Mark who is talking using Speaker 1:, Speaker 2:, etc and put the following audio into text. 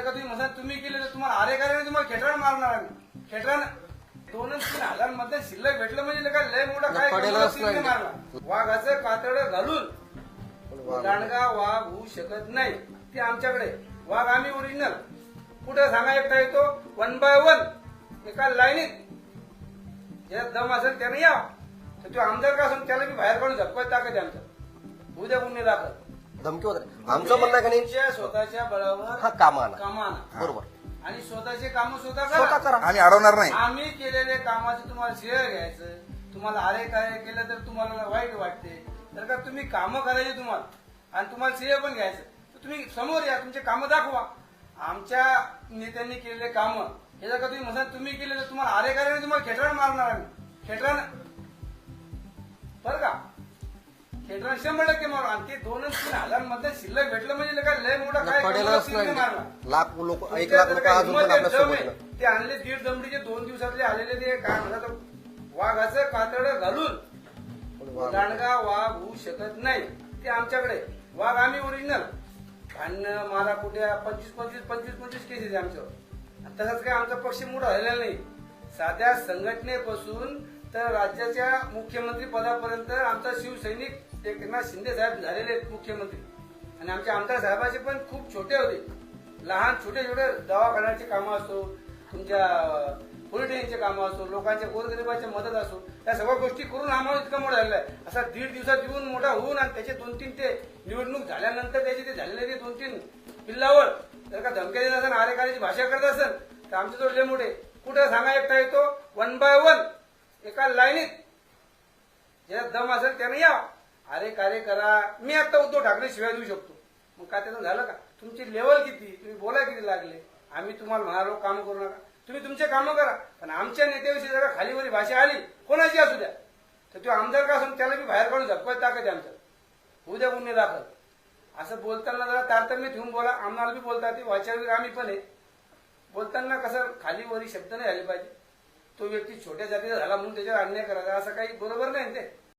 Speaker 1: का तुम्ही म्हणता तुम्ही केले तर तुम्हाला आरे करायला तुम्हाला खेटरान मारणार आम्ही. खेटरान 2-3 मध्ये शिल्लक भेटलं म्हणजे काय लय मोठा काय मारला. वाघाचं कातडं घालून दांडगा वाघ होऊ शकत नाही. ते आमच्याकडे वाघ आम्ही ओरिजिनल. कुठे सांगा एकटा येतो 1 by 1 एका लाईनीत ज्यात दम असेल त्याने या. तर तो आमदार का असून त्याला मी बाहेर काढून झपकत टाकत आमचं उद्या गुन्हे दाखल.
Speaker 2: धमकी वगैरे आमचं म्हणणं का नाही
Speaker 1: स्वतःच्या बळावर
Speaker 2: हा कामाना
Speaker 1: कामाना
Speaker 2: बरोबर
Speaker 1: आणि स्वतःचे काम स्वतः
Speaker 2: स्वतः
Speaker 1: करा.
Speaker 2: करा.
Speaker 3: आम्ही अडवणार नाही.
Speaker 1: आम्ही केलेले कामाचं तुम्हाला श्रेय घ्यायचं. तुम्हाला आरे काय केलं तर तुम्हाला वाईट वाटते तर का तुम्ही कामं करायचे तुम्हाला आणि तुम्हाला श्रेय पण घ्यायचं. तर तुम्ही समोर या तुमचे कामं दाखवा. आमच्या नेत्यांनी केलेले कामं हे जर का तुम्ही म्हणता तुम्ही केले तर तुम्हाला आरे करायला तुम्हाला खेटरान मारणार आम्ही. खेटरान बरं का खेटरान 100% मारू. आणि ते 2-3 मध्ये शिल्लक भेटलं म्हणजे काय लय मोठा काय
Speaker 2: पडेलच नाही.
Speaker 1: मारला.
Speaker 2: लाख लोक 1 लाख लोक अजून पण आपल्या सोबत आहेत.
Speaker 1: ते आणले 1.5 दमडीचे 2 दिवसातले आलेले ते काय म्हणतात वाघाचं कातडं घालून दांडगा वाघ होऊ शकत नाही. ते आमच्याकडे वाघ आम्ही ओरिजिनल. भांडणं मारा कुठे 25 केसेस आमच्यावर. तसंच काय आमचा पक्ष मोठा झालेला नाही. साध्या संघटनेपासून तर राज्याच्या मुख्यमंत्री पदापर्यंत आमचा शिवसैनिक एकनाथ शिंदे साहेब झालेले आहेत मुख्यमंत्री. आणि आमच्या आमदार साहेबाचे पण खूप छोटे होते. लहान छोटे दवाखान्याचे कामं असो तुमच्या पोलीस स्टेशनचे कामं असो लोकांच्या गोरगरिबाच्या मदत असो या सगळ्या गोष्टी करून आम्हाला इतका मोठा झालेला आहे. असा 1.5 दिवसात येऊन मोठा होऊन आणि त्याचे 2-3 ते निवडणूक झाल्यानंतर त्याचे ते झालेले ते 2-3 पिल्लावर जर का धमक्या देत असेल आरे करायची भाषा करत असेल तर आमचे जोडले मोठे. कुठे सांगा एकटा येतो 1 by 1 एका लाईनीत ज्यात दम असेल त्याने या. अरे कार्य करा. मी आता उद्धव ठाकरे शिवाय देऊ शकतो. मग काय त्याचं झालं का. तुमची लेवल किती तुम्ही बोला किती लागले. आम्ही तुम्हाला म्हणालो काम करू नका तुम्ही तुमचे कामं करा. पण आमच्या नेत्याविषयी जरा खालीवरी भाषा आली कोणाची असू द्या तर तो आमदार का असून त्याला मी बाहेर काढून झपकत टाकत आमचं उद्या गुन्हे दाखल. असं बोलताना जरा तारतम्य ठेवून बोला. आम्हाला बी बोलतात ते वाचारवीर आम्ही पण आहे. बोलताना कसं खालीवरी शब्द नाही झाले पाहिजे. तो व्यक्ती छोट्या जातीचा झाला म्हणून त्याच्यावर अन्याय करायचा असं काही बरोबर नाही ते.